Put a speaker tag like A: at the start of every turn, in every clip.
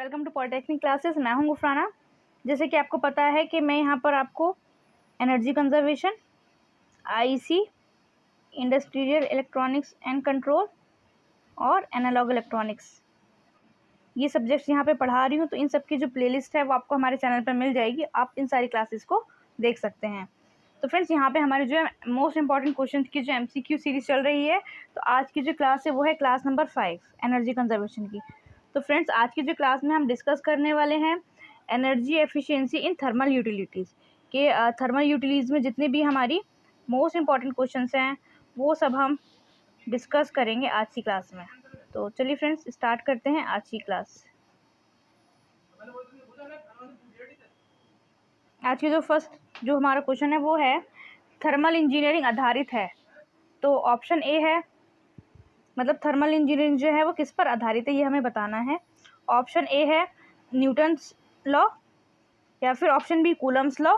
A: Welcome to polytechnic classes. मैं हूं गुफराना। जैसे कि आपको पता है कि मैं यहां पर आपको energy conservation, IC, industrial electronics and control और एनालॉग इलेक्ट्रॉनिक्स ये सब्जेक्ट्स यहां पे पढ़ा रही हूं। तो इन सब की जो प्लेलिस्ट है वो आपको हमारे चैनल पर मिल जाएगी। आप इन सारी क्लासेस को देख सकते हैं। तो फ्रेंड्स, यहाँ पे हमारे जो है मोस्ट इंपॉर्टेंट क्वेश्चन की जो MCQ सीरीज चल रही है। तो आज की जो क्लास है वो है क्लास नंबर 5 एनर्जी कंजर्वेशन की। तो फ्रेंड्स, आज की जो क्लास में हम डिस्कस करने वाले हैं energy efficiency in thermal utilities के थर्मल यूटिलिटीज़ में जितने भी हमारी मोस्ट इंपॉर्टेंट क्वेश्चंस हैं वो सब हम डिस्कस करेंगे आज की क्लास में। तो चलिए फ्रेंड्स, स्टार्ट करते हैं आज की क्लास। आज की जो हमारा क्वेश्चन है वो है थर्मल इंजीनियरिंग आधारित है। तो ऑप्शन ए है, मतलब थर्मल इंजीनियरिंग जो है वो किस पर आधारित है ये हमें बताना है। ऑप्शन ए है न्यूटन्स लॉ, या फिर option B Coulomb's law,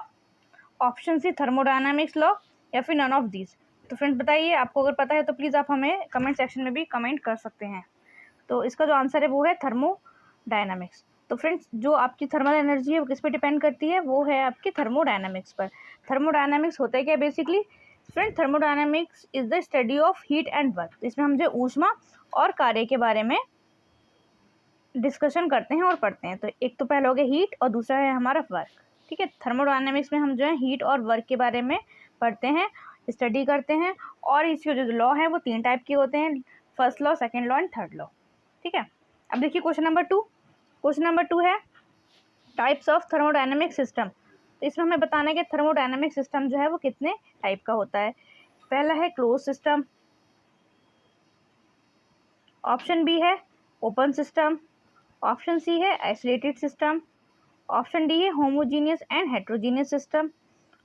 A: option C thermodynamics law, या फिर नन ऑफ दीज। तो फ्रेंड्स बताइए, आपको अगर पता है तो प्लीज़ आप हमें कमेंट सेक्शन में भी कमेंट कर सकते हैं। तो इसका जो आंसर है वो है थर्मोडायनामिक्स। तो फ्रेंड्स, जो आपकी थर्मल एनर्जी है वो किस पे डिपेंड करती है, वो है आपकी थर्मोडायनामिक्स पर। थर्मोडायनामिक्स होता है क्या basically friend? Thermodynamics is the study of heat and work. इसमें हम जो ऊष्मा और कार्य के बारे में डिस्कशन करते हैं और पढ़ते हैं। तो एक तो पहला हो गया हीट और दूसरा है हमारा वर्क। ठीक है, थर्मोडायनामिक्स में हम जो है हीट और वर्क के बारे में पढ़ते हैं, स्टडी करते हैं। और इसके जो लॉ है वो 3 टाइप के होते हैं, first law, second law and third law. ठीक है, अब देखिए क्वेश्चन नंबर 2। क्वेश्चन नंबर 2 है टाइप्स ऑफ थर्मोडायनेमिक सिस्टम। तो इसमें हमें बताना है कि थर्मोडायनेमिक सिस्टम जो है वो कितने टाइप का होता है। पहला है क्लोज सिस्टम, ऑप्शन बी है ओपन सिस्टम, ऑप्शन सी है आइसोलेटेड सिस्टम, ऑप्शन डी है homogeneous and heterogeneous system,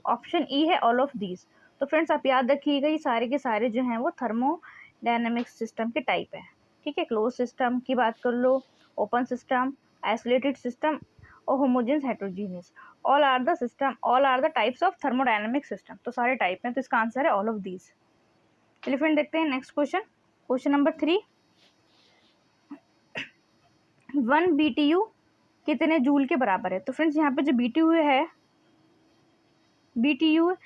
A: option E है ऑल ऑफ दीज। तो फ्रेंड्स, आप याद रखिएगा ये सारे के सारे जो हैं वो थर्मोडायनेमिक सिस्टम के टाइप हैं। ठीक है, क्लोज सिस्टम की बात कर लो, ओपन सिस्टम, आइसोलेटेड सिस्टम और homogeneous heterogeneous, all are the types of thermodynamic system. तो सारे टाइप हैं, तो इसका आंसर है ऑल ऑफ दीज। चलिए फ्रेंड देखते हैं next question. Question number 3, 1 BTU कितने जूल के बराबर है? तो फ्रेंड्स, यहाँ पे जो BTU है, BTU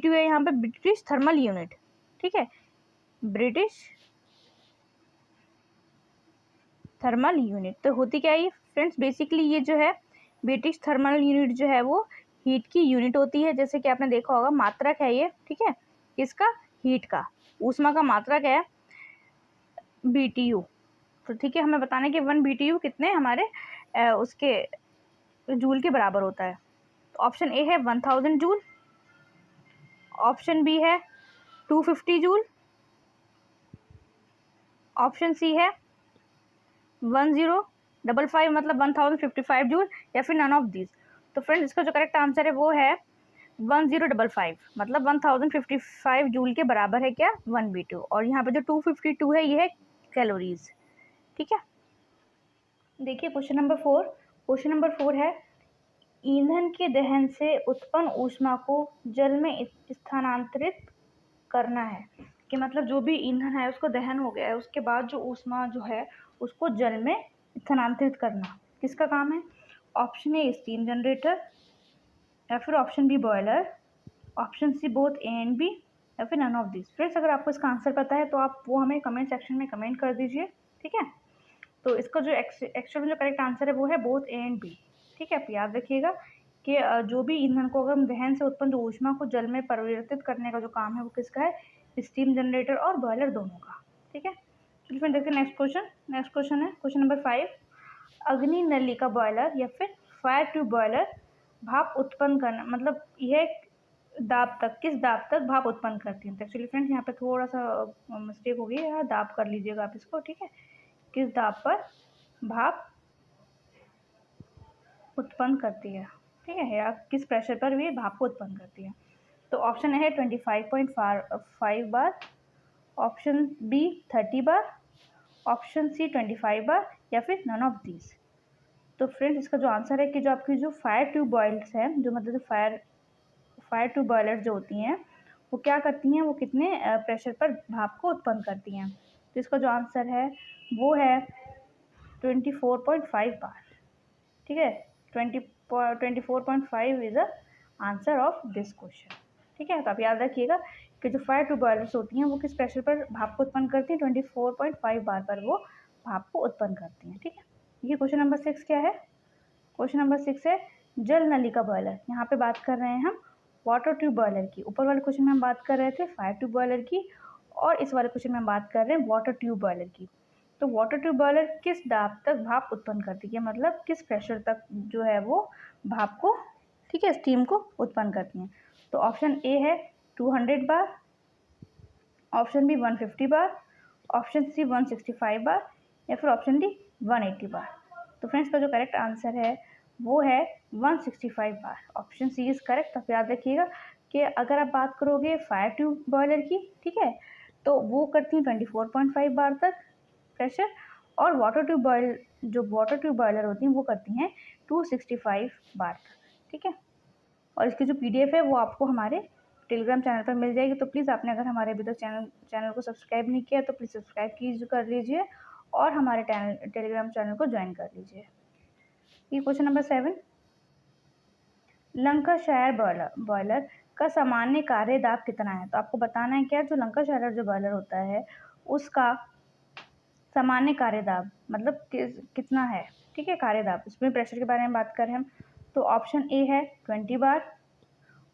A: है यहाँ पे ब्रिटिश थर्मल यूनिट। ठीक है, ब्रिटिश थर्मल यूनिट। तो होती क्या है फ्रेंड्स? बेसिकली ये जो है ब्रिटिश थर्मल यूनिट जो है वो हीट की यूनिट होती है। जैसे कि आपने देखा होगा मात्रक है ये। ठीक है, किसका? हीट का, ऊष्मा का मात्रक है BTU। तो ठीक है, हमें बताना है कि 1 BTU कितने हमारे उसके जूल के बराबर होता है। तो ऑप्शन ए है 1000 जूल, ऑप्शन बी है 250 जूल, ऑप्शन सी है 1055 मतलब 1055 जूल, या फिर नन ऑफ दिस। तो फ्रेंड्स, इसका जो करेक्ट आंसर है वो है 1055 मतलब 1055 जूल के बराबर है क्या? 1 BTU। और यहाँ पे जो 252 है ये है कैलोरीज। ठीक है, देखिए क्वेश्चन नंबर 4। क्वेश्चन नंबर 4 है ईंधन के दहन से उत्पन्न ऊष्मा को जल में स्थानांतरित करना है। कि मतलब जो भी ईंधन है उसको दहन हो गया है, उसके बाद जो ऊष्मा जो है उसको जल में स्थानांतरित करना किसका काम है? ऑप्शन ए स्टीम जनरेटर, या फिर option B boiler, option C both A and B, या फिर नन ऑफ दिस। फ्रेंड्स, अगर आपको इसका आंसर पता है तो आप वो हमें कमेंट सेक्शन में कमेंट कर दीजिए। ठीक है, तो इसका जो एक्चुअल में जो करेक्ट आंसर है वो है बोथ ए एंड बी। ठीक है, आप याद रखिएगा कि जो भी ईंधन को अगर हम दहन से उत्पन्न जो ऊष्मा को जल में परिवर्तित करने का जो काम है वो किसका है? स्टीम जनरेटर और बॉयलर दोनों का। ठीक है, चलिए फिर देखते हैं नेक्स्ट क्वेश्चन। नेक्स्ट क्वेश्चन है क्वेश्चन नंबर 5, अग्नि नलिका बॉयलर या फिर फायर ट्यूब बॉयलर भाप उत्पन्न करना, मतलब यह दाब तक, किस दाब तक भाप उत्पन्न करती है? तो एक्चुअली फ्रेंड्स, यहाँ पे थोड़ा सा मिस्टेक हो गई है, दाब कर लीजिएगा आप इसको। ठीक है, किस दाब पर भाप उत्पन्न करती है? ठीक है, या किस प्रेशर पर भी भाप को उत्पन्न करती है? तो ऑप्शन है 25.5 बार, ऑप्शन बी 30 बार, ऑप्शन सी 25 बार, या फिर नन ऑफ दीज। तो फ्रेंड्स, इसका जो आंसर है कि जो आपकी जो फायर ट्यूब बॉयलर्स हैं, जो मतलब फायर ट्यूब बॉयलर्स जो होती हैं वो क्या करती हैं, वो कितने प्रेशर पर भाप को उत्पन्न करती हैं? तो इसका जो आंसर है वो है 24.5 बार। ठीक है, 24.5 is the answer of this question. ठीक है, तो आप याद रखिएगा कि जो फायर ट्यूब बॉयलर्स होती हैं वो किस प्रेशर पर भाप को उत्पन्न करती हैं, 24.5 बार पर वो भाप को उत्पन्न करती हैं। ठीक है, ये क्वेश्चन नंबर 6 क्या है, क्वेश्चन नंबर 6 है जल नलिका बॉयलर। यहाँ पे बात कर रहे हैं हम वाटर ट्यूब बॉयलर की। ऊपर वाले क्वेश्चन में हम बात कर रहे थे फायर ट्यूब बॉयलर की, और इस वाले क्वेश्चन में हम बात कर रहे हैं वाटर ट्यूब बॉयलर की। तो वाटर ट्यूब बॉयलर किस दाब तक भाप उत्पन्न करती है, मतलब किस प्रेशर तक जो है वो भाप को, ठीक है, स्टीम को उत्पन्न करती हैं। तो ऑप्शन ए है 200 बार, ऑप्शन बी 150 बार, ऑप्शन सी 165 बार, या फिर ऑप्शन डी 180 बार। तो फ्रेंड्स का जो करेक्ट आंसर है वो है 165 बार। Option C is correct. आप याद रखिएगा कि अगर आप बात करोगे फायर ट्यूब बॉयलर की, ठीक है, तो वो करती हैं 24.5 बार तक प्रेशर, और वाटर ट्यूब बॉयलर होती हैं वो करती हैं 265 बार तक। ठीक है, और इसकी जो PDF है वो आपको हमारे टेलीग्राम चैनल पर मिल जाएगी। तो प्लीज़ आपने अगर हमारे अभी तक चैनल को सब्सक्राइब नहीं किया तो प्लीज़ सब्सक्राइब कर लीजिए और हमारे टेलीग्राम चैनल को ज्वाइन कर लीजिए। ये क्वेश्चन नंबर 7, लंकाशायर बॉयलर का सामान्य कार्य दाब कितना है। तो आपको बताना है क्या, जो लंकाशायर जो बॉयलर होता है उसका सामान्य कार्य दाब मतलब कितना है। ठीक है, कार्य दाब, इसमें प्रेशर के बारे में बात करें हम, तो ऑप्शन ए है 20 बार,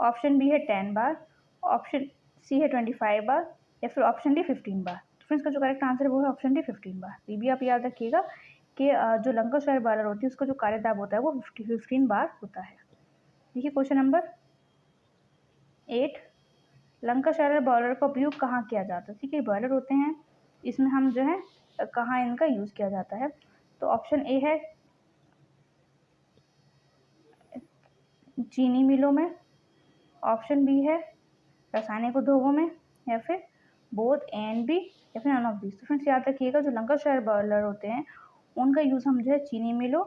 A: ऑप्शन बी है 10 बार, ऑप्शन सी है 25 बार, या फिर ऑप्शन डी 15 बार। तो फ्रेंड्स का जो करेक्ट आंसर है वो है ऑप्शन डी 15 बार। ये भी आप याद रखिएगा कि जो लंकाशायर बॉयलर होती है उसका जो कार्य दाब होता है वो 15 बार होता है। देखिए क्वेश्चन नंबर 8, लंकाशायर बॉयलर का उपयोग कहाँ किया जाता है। ठीक है, बॉयलर होते हैं, इसमें हम जो है कहाँ इनका यूज़ किया जाता है। तो ऑप्शन ए है चीनी मिलों में, ऑप्शन बी है रासायनिक उद्योगों में, या फिर बोथ ए एंड बी, या फिर नन ऑफ दिस। तो फ्रेंड्स याद रखिएगा जो लंकाशायर बॉयलर होते हैं उनका यूज़ हम जो है चीनी मिलों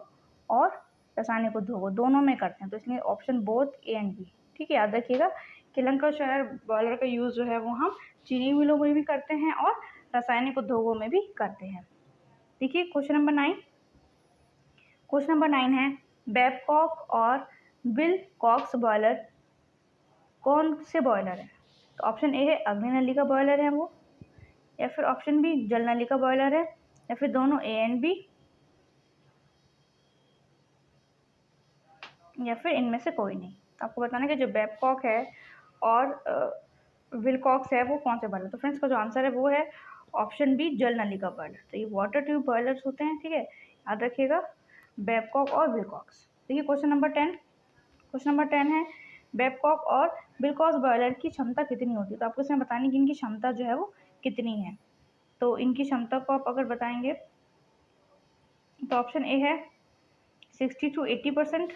A: और रासायनिक उद्योगों दोनों में करते हैं, तो इसलिए option both A and B. ठीक है, याद रखिएगा कि लंकाशायर बॉयलर का यूज़ जो है वो हम चीनी मिलों में भी करते हैं और रासायनिक उद्योगों में भी करते हैं। देखिए क्वेश्चन नंबर 9, क्वेश्चन नंबर 9 है बेबकॉक और विलकॉक्स बॉयलर कौन से बॉयलर है। तो ऑप्शन ए है अग्नि नली का बॉयलर है वो, या फिर ऑप्शन बी जल नली का बॉयलर है, या फिर दोनों ए एंड बी, या फिर इनमें से कोई नहीं। तो आपको बताना है कि जो बेबकॉक है और विलकॉक्स है वो कौन से बॉयलर। तो फ्रेंड्स का जो आंसर है वो है ऑप्शन बी जल नली का बॉयलर। तो ये वाटर ट्यूब बॉयलर्स होते हैं। ठीक है, याद रखिएगा बेबकॉक और विलकॉक्स। देखिए क्वेश्चन नंबर 10, क्वेश्चन नंबर 10 है बेबकॉक और विलकॉक्स बॉयलर की क्षमता कितनी होती है। तो आपको इसमें बतानी कि इनकी क्षमता जो है वो कितनी है। तो इनकी क्षमता को आप अगर बताएंगे तो ऑप्शन ए है 60 to 80%,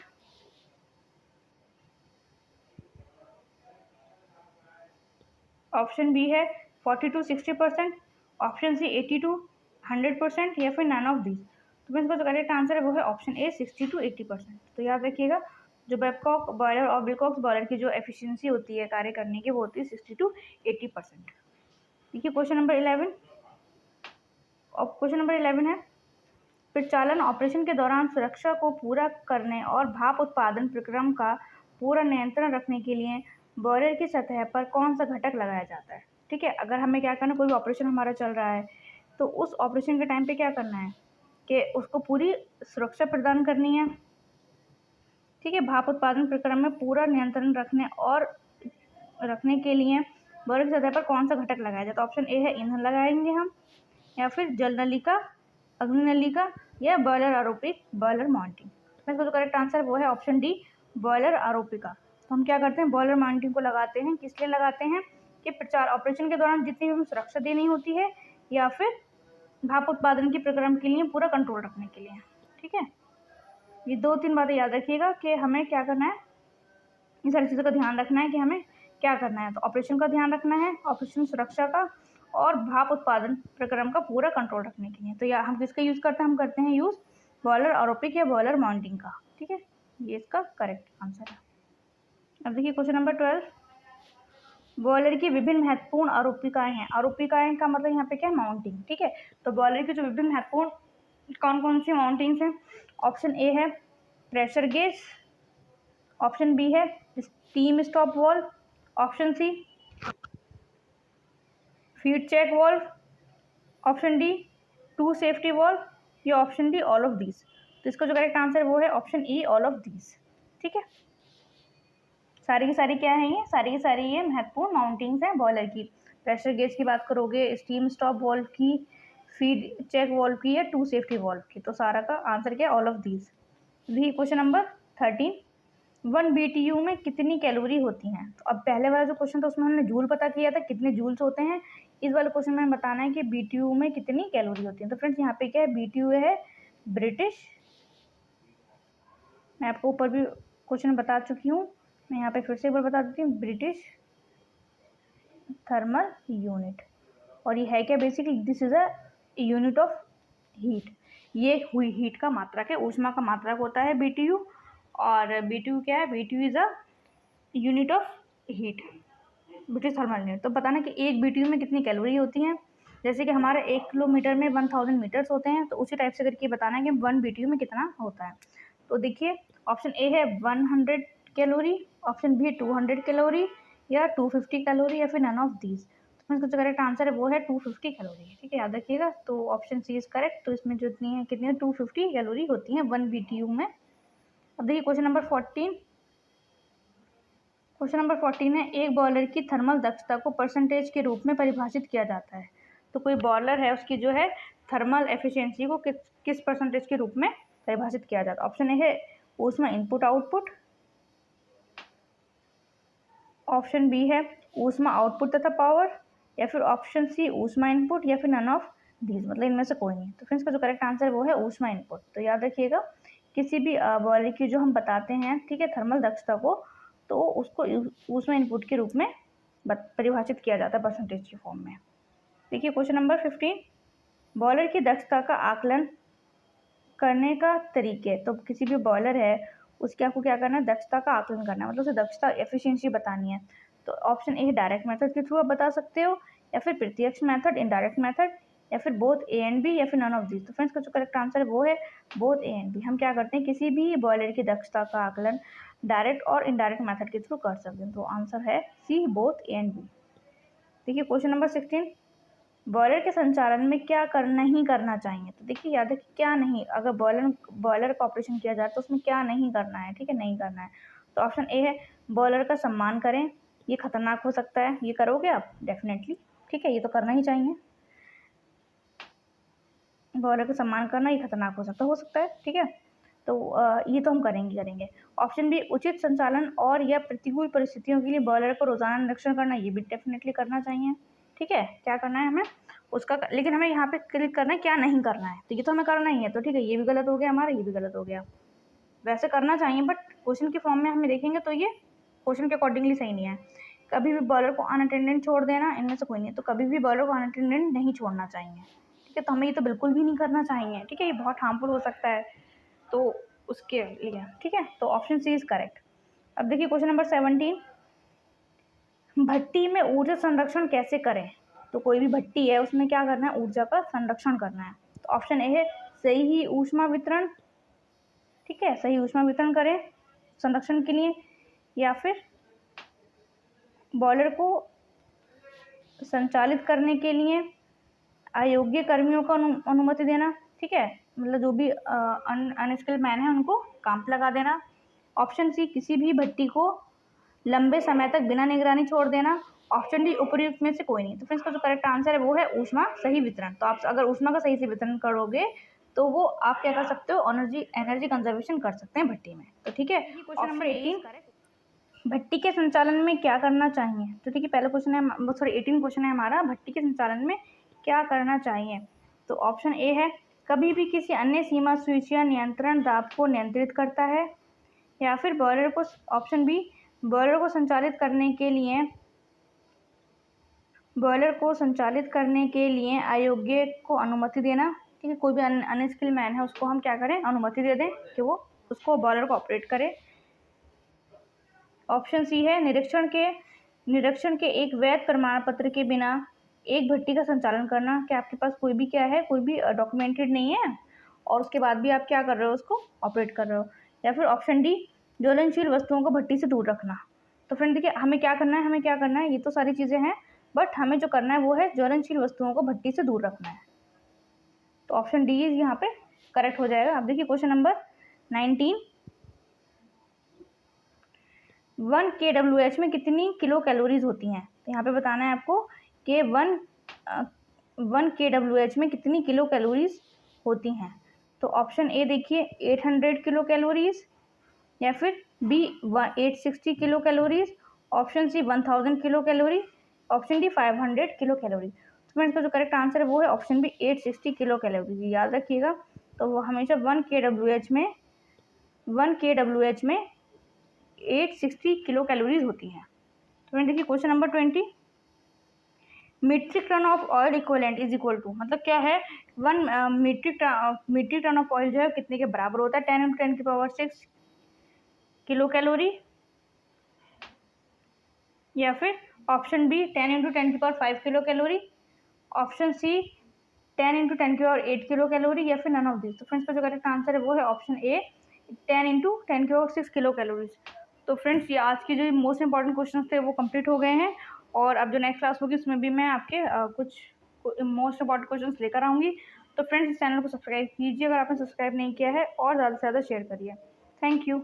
A: ऑप्शन बी है 40 to 60%, ऑप्शन सी 80 to 100%, या फिर नन ऑफ दिस। तो मैं इसका जो करेक्ट आंसर है वो है ऑप्शन ए 60 to 80%। तो याद रखिएगा जो बेबकॉक बॉयलर और विलकॉक्स बॉयलर की जो एफिशिएंसी होती है कार्य करने की वो होती है 60 to 80%। देखिए क्वेश्चन नंबर 11, और क्वेश्चन नंबर 11 है प्रचालन ऑपरेशन के दौरान सुरक्षा को पूरा करने और भाप उत्पादन प्रक्रम का पूरा नियंत्रण रखने के लिए बॉयलर की सतह पर कौन सा घटक लगाया जाता है। ठीक है, अगर हमें क्या करना, कोई भी ऑपरेशन हमारा चल रहा है तो उस ऑपरेशन के टाइम पे क्या करना है कि उसको पूरी सुरक्षा प्रदान करनी है। ठीक है, भाप उत्पादन प्रक्रम में पूरा नियंत्रण रखने के लिए बॉयलर की सतह पर कौन सा घटक लगाया जाए। तो ऑप्शन ए है ईंधन लगाएंगे हम, या फिर जल नलिका, अग्नि नलिका, या बॉयलर आरोपिक बॉयलर माउंटिंग। इसका जो करेक्ट आंसर वो है ऑप्शन डी बॉयलर आरोपिका। तो हम क्या करते हैं, बॉयलर माउंटिंग को लगाते हैं, किस लिए लगाते हैं कि प्रचार ऑपरेशन के दौरान जितनी भी हमें सुरक्षा देनी होती है, या फिर भाप उत्पादन की प्रक्रम के लिए पूरा कंट्रोल रखने के लिए। ठीक है, ये 2-3 बातें याद रखिएगा कि हमें क्या करना है, इन सारी चीज़ों का ध्यान रखना है कि हमें क्या करना है। तो ऑपरेशन का ध्यान रखना है, ऑपरेशन सुरक्षा का, और भाप उत्पादन प्रक्रम का पूरा कंट्रोल रखने के लिए। तो या हम किसका यूज़ करते हैं, हम करते हैं यूज़ बॉयलर आरोपिक या बॉयलर माउंटिंग का। ठीक है, ये इसका करेक्ट आंसर है। अब देखिए क्वेश्चन नंबर 12, बॉयलर की विभिन्न महत्वपूर्ण आरोपिकाएं हैं। आरोपिकाएं का मतलब यहाँ पे क्या है, माउंटिंग। ठीक है, तो बॉयलर की जो विभिन्न महत्वपूर्ण कौन कौन सी माउंटिंग्स हैं, ऑप्शन ए है प्रेशर गेज, ऑप्शन बी है steam stop valve, option C feed check valve, option D two safety valve, या option D all of these. तो इसका जो करेक्ट आंसर वो है option E all of these. ठीक है, सारी की सारी क्या है, ये सारी की सारी ये महत्वपूर्ण माउंटिंग्स हैं बॉयलर की। प्रेशर गेज की बात करोगे, स्टीम स्टॉप वॉल्व की, फीड चेक वॉल्व की, या टू सेफ्टी वॉल्व की। तो सारा का आंसर क्या है, ऑल ऑफ दीज। भी क्वेश्चन नंबर 13, 1 BTU में कितनी कैलोरी होती हैं। तो अब पहले वाला जो क्वेश्चन था उसमें हमने जूल पता किया था कितने जूल्स होते हैं। इस वाले क्वेश्चन में हमें बताना है कि BTU में कितनी कैलोरी होती है। तो फ्रेंड्स यहाँ पे क्या है, BTU है ब्रिटिश, मैं आपको ऊपर भी क्वेश्चन बता चुकी हूँ, मैं यहाँ पे फिर से एक बार बता देती हूँ, ब्रिटिश थर्मल यूनिट। और ये है क्या, basically this is a unit of heat. ये हुई हीट का मात्रक है, ऊष्मा का मात्रक होता है BTU। और BTU क्या है, BTU is a unit of heat, British thermal unit. तो बताना कि एक BTU में कितनी कैलोरी होती हैं। जैसे कि हमारे 1 किलोमीटर में 1000 मीटर्स होते हैं, तो उसी टाइप से करके बताना है कि 1 BTU में कितना होता है। तो देखिए ऑप्शन ए है 100 कैलोरी, ऑप्शन बी 200 कैलोरी, या 250 कैलोरी, या फिर नन ऑफ दीज। तो इसका जो करेक्ट आंसर है वो है 250 कैलोरी। ठीक है, याद रखिएगा। तो ऑप्शन सी इज करेक्ट। तो इसमें जो इतनी है कितनी है, 250 कैलोरी होती हैं 1 BTU में। अब देखिए क्वेश्चन नंबर 14, क्वेश्चन नंबर 14 है, एक बॉयलर की थर्मल दक्षता को परसेंटेज के रूप में परिभाषित किया जाता है। तो कोई बॉयलर है उसकी जो है थर्मल एफिशिएंसी को किस परसेंटेज के रूप में परिभाषित किया जाता है। ऑप्शन ए है ऊष्मा इनपुट आउटपुट, ऑप्शन बी है ऊष्मा आउटपुट तथा पावर, या फिर ऑप्शन सी ऊष्मा इनपुट, या फिर नन ऑफ दीज, मतलब इनमें से कोई नहीं। तो फ्रेंड्स का जो करेक्ट आंसर वो है ऊष्मा इनपुट। तो याद रखिएगा किसी भी बॉयलर की जो हम बताते हैं, ठीक है, थर्मल दक्षता को, तो उसको ऊष्मा इनपुट के रूप में परिभाषित किया जाता है परसेंटेज के फॉर्म में। देखिए क्वेश्चन नंबर 15, बॉयलर की दक्षता का आकलन करने का तरीके। तो किसी भी बॉयलर है उसके आपको क्या करना है, दक्षता का आकलन करना है, मतलब उसे दक्षता एफिशिएंसी बतानी है। तो ऑप्शन ए डायरेक्ट मेथड के थ्रू आप बता सकते हो, या फिर प्रत्यक्ष मेथड, इनडायरेक्ट मेथड, या फिर बोथ ए एंड बी, या फिर नन ऑफ दिस। तो फ्रेंड्स का जो करेक्ट आंसर है वो है बोथ ए एंड बी। हम क्या करते हैं, किसी भी बॉयलर की दक्षता का आकलन डायरेक्ट और इनडायरेक्ट मेथड के थ्रू कर सकते हैं। तो आंसर है सी, बोथ ए एंड बी। देखिए क्वेश्चन नंबर 16, बॉयलर के संचालन में क्या नहीं करना चाहिए। तो देखिए याद है कि क्या नहीं, अगर बॉयलर का ऑपरेशन किया जाए तो उसमें क्या नहीं करना है। ठीक है, नहीं करना है। तो ऑप्शन ए है बॉयलर का सम्मान करें, ये खतरनाक हो सकता है, ये करोगे आप डेफिनेटली। ठीक है, ये तो करना ही चाहिए, बॉयलर का सम्मान करना ये खतरनाक हो सकता है। ठीक है, तो ये तो हम करेंगे। ऑप्शन बी उचित संचालन और या प्रतिकूल परिस्थितियों के लिए बॉयलर को रोजाना निरीक्षण करना, ये भी डेफिनेटली करना चाहिए। ठीक है, क्या करना है हमें उसका, लेकिन हमें यहाँ पे क्लिक करना है क्या नहीं करना है। तो ये तो हमें करना ही है। तो ठीक है, ये भी गलत हो गया हमारा, ये भी गलत हो गया। वैसे करना चाहिए बट क्वेश्चन के फॉर्म में हमें देखेंगे तो ये क्वेश्चन के अकॉर्डिंगली सही नहीं है। कभी भी बॉलर को अनअटेंडेंट छोड़ देना, इनमें से कोई नहीं है। तो कभी भी बॉलर को अनअटेंडेंट नहीं छोड़ना चाहिए। ठीक है, तो हमें ये तो बिल्कुल भी नहीं करना चाहिए। ठीक है, ये बहुत हार्मफुल हो सकता है तो उसके लिए। ठीक है, तो ऑप्शन सी इज करेक्ट। अब देखिए क्वेश्चन नंबर 17, भट्टी में ऊर्जा संरक्षण कैसे करें। तो कोई भी भट्टी है उसमें क्या करना है, ऊर्जा का संरक्षण करना है। तो ऑप्शन ए है सही ही ऊष्मा वितरण। ठीक है, सही ऊष्मा वितरण करें संरक्षण के लिए, या फिर बॉयलर को संचालित करने के लिए अयोग्य कर्मियों को अनुमति देना। ठीक है, मतलब जो भी अनस्किल्ड मैन है उनको काम पे लगा देना। ऑप्शन सी किसी भी भट्टी को लंबे समय तक बिना निगरानी छोड़ देना। ऑप्शन डी उपयुक्त में से कोई नहीं। तो फ्रेंड्स का जो करेक्ट आंसर है वो है ऊष्मा सही वितरण। तो आप अगर ऊष्मा का सही से वितरण करोगे तो वो आप क्या कर सकते हो, एनर्जी कंजर्वेशन कर सकते हैं भट्टी में। तो ठीक है, ऑप्शन 18, भट्टी के संचालन में क्या करना चाहिए। तो देखिए पहला क्वेश्चन है, सॉरी 18 क्वेश्चन है हमारा, भट्टी के संचालन में क्या करना चाहिए। तो ऑप्शन ए है कभी भी किसी अन्य सीमा स्विच या नियंत्रण दाब को नियंत्रित करता है, या फिर बॉयलर को, ऑप्शन बी बॉयलर को संचालित करने के लिए अयोग्य को अनुमति देना। ठीक है, कोई भी अनस्किल्ड मैन है उसको हम क्या करें, अनुमति दे दें कि वो उसको बॉयलर को ऑपरेट करे। ऑप्शन सी है निरीक्षण के एक वैध प्रमाण पत्र के बिना एक भट्टी का संचालन करना, कि आपके पास कोई भी डॉक्यूमेंटेड नहीं है और उसके बाद भी आप क्या कर रहे हो, उसको ऑपरेट कर रहे हो। या फिर ऑप्शन डी ज्वलनशील वस्तुओं को भट्टी से दूर रखना। तो फ्रेंड देखिए हमें क्या करना है, ये तो सारी चीज़ें हैं, बट हमें जो करना है वो है ज्वलनशील वस्तुओं को भट्टी से दूर रखना है। तो ऑप्शन डी यहाँ पे करेक्ट हो जाएगा। अब देखिए क्वेश्चन नंबर 19, 1 kWh में कितनी किलो कैलोरीज होती हैं। तो यहाँ पे बताना है आपको कि 1 kWh में कितनी किलो कैलोरीज होती हैं। तो ऑप्शन ए देखिए 800 किलो कैलोरीज, या फिर B 860 kilo calories, option C 1000 kilo calorie, option D 500 kilo calorie. तो फ्रेंड्स इसका जो करेक्ट आंसर है वो है ऑप्शन बी 860 किलो कैलोरी। याद रखिएगा। तो वो हमेशा 1 kWh में 860 किलो कैलोरीज होती हैं। तो फ्रेंड देखिए question number 20, metric ton of oil equivalent is equal to, मतलब क्या है 1 मीट्रिक टन ऑफ ऑयल जो है कितने के बराबर होता है, 10 × 10⁶ किलो कैलोरी, या फिर option B 10 × 10⁵ kilo calorie, option C 10 × 10⁸ kilo calorie, या फिर नन ऑफ दिस। तो फ्रेंड्स का जो करेक्ट आंसर है वो है ऑप्शन ए 10 × 10⁶ किलो कैलोरीज। तो फ्रेंड्स ये आज की जो मोस्ट इंपॉर्टेंट क्वेश्चन थे वो कंप्लीट हो गए हैं, और अब जो नेक्स्ट क्लास होगी उसमें भी मैं आपके कुछ मोस्ट इंपॉर्टेंट क्वेश्चन लेकर आऊँगी। तो फ्रेंड्स इस चैनल को सब्सक्राइब कीजिए अगर आपने सब्सक्राइब नहीं किया है, और ज़्यादा से ज़्यादा शेयर करिए। Thank you.